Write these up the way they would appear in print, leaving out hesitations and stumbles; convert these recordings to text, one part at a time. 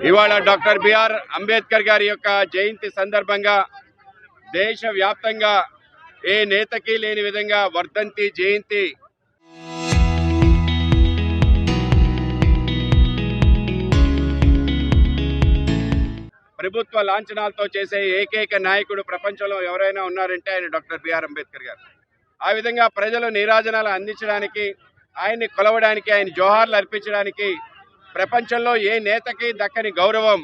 ఇవాళ doctor BR Ambedkar గారి యొక్క జయంతి సందర్భంగా దేశవ్యాప్తంగా ఏ నేతకి లేని విధంగా వర్ధంతి జయంతి ప్రభుత్వ లాంఛనాలతో చేసే ఏకైక నాయకుడు ప్రపంచంలో ఎవరైనా ఉన్నారంటే ఆయన డాక్టర్ బిఆర్ అంబేద్కర్ గారు. ఆ విధంగా ప్రజలు నీరాజనాలు అందించడానికి, ఆయన్ని కొలవడానికి, ఆయన జోహార్లు అర్పించడానికి ప్రపంచంలో ఏ నేతకి దక్కని గౌరవం.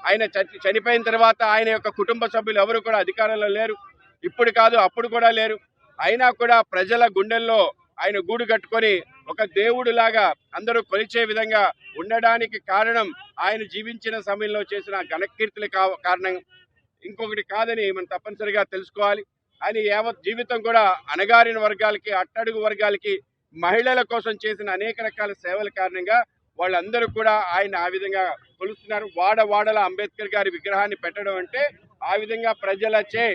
ఆయన చనిపోయిన తర్వాత ఆయన యొక్క కుటుంబ సభ్యులు ఎవరు కూడా అధికారంలో లేరు. ఇప్పుడు కాదు, అప్పుడు కూడా లేరు. అయినా కూడా ప్రజల గుండెల్లో ఆయన గూడు కట్టుకొని ఒక దేవుడిలాగా అందరూ కొలిచే విధంగా ఉండడానికి కారణం ఆయన జీవించిన సమయంలో చేసిన ఘనకీర్తులు కారణం, ఇంకొకటి కాదని మనం తప్పనిసరిగా తెలుసుకోవాలి. ఆయన యావత్ జీవితం కూడా అణగారిన వర్గాలకి, అట్టడుగు వర్గాలకి, మహిళల కోసం చేసిన అనేక రకాల సేవల కారణంగా వాళ్ళందరూ కూడా ఆయన ఆ విధంగా కొలుస్తున్నారు. వాడవాడల అంబేద్కర్ గారి విగ్రహాన్ని పెట్టడం అంటే ఆ విధంగా ప్రజలచే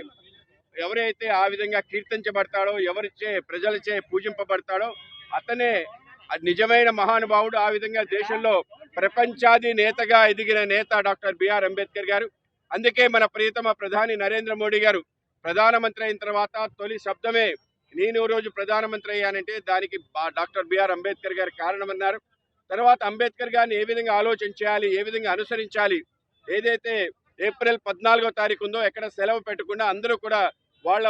ఎవరైతే ఆ విధంగా కీర్తించబడతాడో, ఎవరిచే ప్రజలచే పూజింపబడతాడో అతనే నిజమైన మహానుభావుడు. ఆ విధంగా దేశంలో ప్రపంచాది నేతగా ఎదిగిన నేత డాక్టర్ బిఆర్ అంబేద్కర్ గారు. అందుకే మన ప్రియతమ ప్రధాని నరేంద్ర మోడీ గారు ప్రధానమంత్రి అయిన తర్వాత తొలి శబ్దమే నేను రోజు ప్రధానమంత్రి అయ్యానంటే దానికి డాక్టర్ బిఆర్ అంబేద్కర్ గారు కారణమన్నారు. తర్వాత అంబేద్కర్ గారిని ఏ విధంగా ఆలోచన చేయాలి, ఏ విధంగా అనుసరించాలి, ఏదైతే ఏప్రిల్ 14వ తారీఖు ఉందో ఎక్కడ సెలవు పెట్టకుండా అందరూ కూడా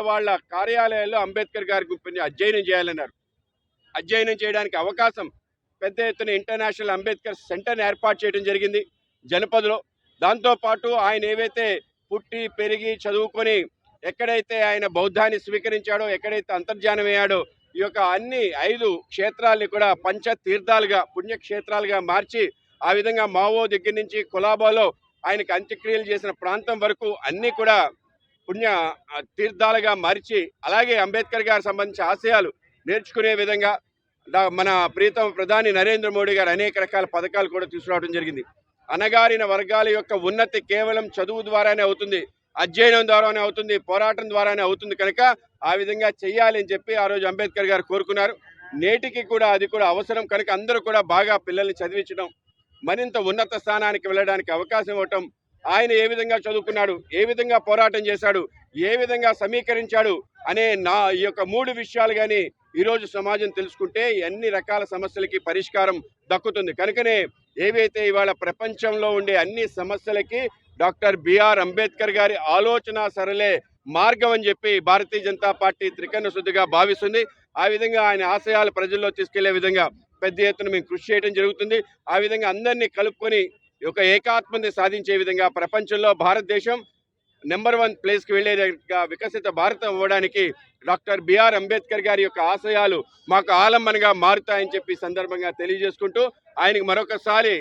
వాళ్ళ కార్యాలయాల్లో అంబేద్కర్ గారి గురించి అధ్యయనం చేయాలన్నారు. అధ్యయనం చేయడానికి అవకాశం పెద్ద ఎత్తున ఇంటర్నేషనల్ అంబేద్కర్ సెంటర్ని ఏర్పాటు చేయడం జరిగింది జనపదలో. దాంతోపాటు ఆయన ఏవైతే పుట్టి పెరిగి చదువుకొని ఎక్కడైతే ఆయన బౌద్ధాన్ని స్వీకరించాడో, ఎక్కడైతే అంతర్జానం అయ్యాడో, ఈ యొక్క అన్ని 5 క్షేత్రాల్ని కూడా పంచతీర్థాలుగా, పుణ్యక్షేత్రాలుగా మార్చి ఆ విధంగా మావో దగ్గర నుంచి కొలాబాలో ఆయనకు అంత్యక్రియలు చేసిన ప్రాంతం వరకు అన్నీ కూడా పుణ్య తీర్థాలుగా మార్చి, అలాగే అంబేద్కర్ గారికి సంబంధించిన ఆశయాలు నేర్చుకునే విధంగా మన ప్రియతమ ప్రధాని నరేంద్ర మోడీ గారు అనేక రకాల పథకాలు కూడా తీసుకురావడం జరిగింది. అణగారిన వర్గాల యొక్క ఉన్నతి కేవలం చదువు ద్వారానే అవుతుంది, అధ్యయనం ద్వారానే అవుతుంది, పోరాటం ద్వారానే అవుతుంది. కనుక ఆ విధంగా చెయ్యాలి అని చెప్పి ఆ రోజు అంబేద్కర్ గారు కోరుకున్నారు. నేటికి కూడా అది కూడా అవసరం. కనుక అందరూ కూడా బాగా పిల్లల్ని చదివించడం, మరింత ఉన్నత స్థానానికి వెళ్ళడానికి అవకాశం ఇవ్వటం, ఆయన ఏ విధంగా చదువుకున్నాడు, ఏ విధంగా పోరాటం చేశాడు, ఏ విధంగా సమీకరించాడు అనే ఈ యొక్క 3 విషయాలు కానీ ఈరోజు సమాజం తెలుసుకుంటే అన్ని రకాల సమస్యలకి పరిష్కారం దక్కుతుంది. కనుకనే ఏవైతే ఇవాళ ప్రపంచంలో ఉండే అన్ని సమస్యలకి డాక్టర్ బిఆర్ అంబేద్కర్ గారి ఆలోచన సరళే మార్గం అని చెప్పి భారతీయ జనతా పార్టీ త్రికరణ శుద్ధిగా భావిస్తుంది. ఆ విధంగా ఆయన ఆశయాలు ప్రజల్లో తీసుకెళ్లే విధంగా పెద్ద ఎత్తున మేము కృషి చేయడం జరుగుతుంది. ఆ విధంగా అందరినీ కలుపుకొని ఒక ఏకాత్మని సాధించే విధంగా ప్రపంచంలో భారతదేశం నెంబర్ 1 ప్లేస్కి వెళ్లేదిగా వికసిత భారతం అవ్వడానికి డాక్టర్ బిఆర్ అంబేద్కర్ గారి యొక్క ఆశయాలు మాకు ఆలంబనగా మారుతాయని చెప్పి సందర్భంగా తెలియజేసుకుంటూ ఆయనకు మరొకసారి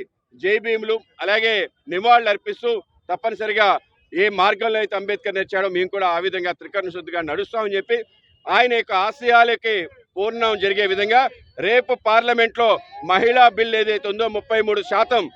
జై భీములు, అలాగే నివాళులు అర్పిస్తూ తప్పనిసరిగా ఏ మార్గంలో అయితే అంబేద్కర్ నడిచాడో మేము కూడా ఆ విధంగా త్రికరణ శుద్ధిగా నడుస్తామని చెప్పి ఆయన యొక్క ఆశయాలకి పూర్ణం జరిగే విధంగా రేపు పార్లమెంట్లో మహిళా బిల్ ఏదైతే ఉందో 33%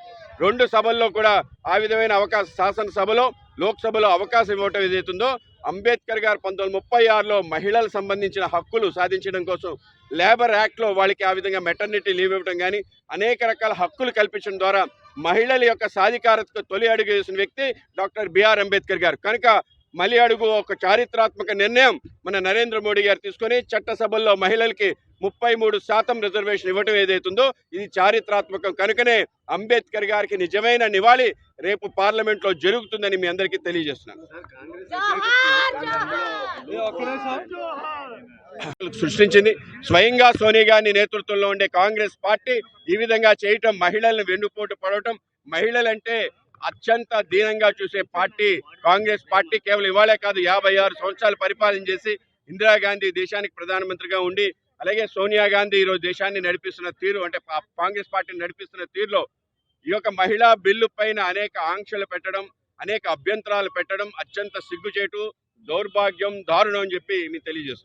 2 సభల్లో కూడా ఆ విధమైన అవకాశం, శాసనసభలో లోక్సభలో అవకాశం ఇవ్వటం ఏదైతుందో అంబేద్కర్ గారు 1936లో మహిళలకు సంబంధించిన హక్కులు సాధించడం కోసం లేబర్ యాక్ట్లో వాళ్ళకి ఆ విధంగా మెటర్నిటీ లీవ్ ఇవ్వడం కానీ అనేక రకాల హక్కులు కల్పించడం ద్వారా మహిళల యొక్క సాధికారతకు తొలి అడుగు వేసిన వ్యక్తి డాక్టర్ బిఆర్ అంబేద్కర్ గారు. కనుక మళ్ళీ అడుగు ఒక చారిత్రాత్మక నిర్ణయం మన నరేంద్ర మోడీ గారు తీసుకొని చట్టసభల్లో మహిళలకి 33% రిజర్వేషన్ ఇవ్వటం ఏదైతుందో ఇది చారిత్రాత్మకం. కనుకనే అంబేద్కర్ గారికి నిజమైన నివాళి రేపు పార్లమెంట్లో జరుగుతుందని మీ అందరికీ తెలియజేస్తున్నాను. సృష్టించింది స్వయంగా సోనియా గాంధీ నేతృత్వంలో ఉండే కాంగ్రెస్ పార్టీ ఈ విధంగా చేయటం, మహిళలను వెన్నుపోటు పడవటం, మహిళలంటే అత్యంత దీనంగా చూసే పార్టీ కాంగ్రెస్ పార్టీ. కేవలం ఇవాళే కాదు, 56 సంవత్సరాలు పరిపాలన చేసి ఇందిరాగాంధీ దేశానికి ప్రధానమంత్రిగా ఉండి, అలాగే సోనియా గాంధీ ఈరోజు దేశాన్ని నడిపిస్తున్న తీరు, అంటే కాంగ్రెస్ పార్టీని నడిపిస్తున్న తీరులో ఈ యొక్క మహిళా బిల్లు పైన అనేక ఆంక్షలు పెట్టడం, అనేక అభ్యంతరాలు పెట్టడం అత్యంత సిగ్గుచేటు, దౌర్భాగ్యం, దారుణం అని చెప్పి మీకు తెలియజేస్తున్నాను.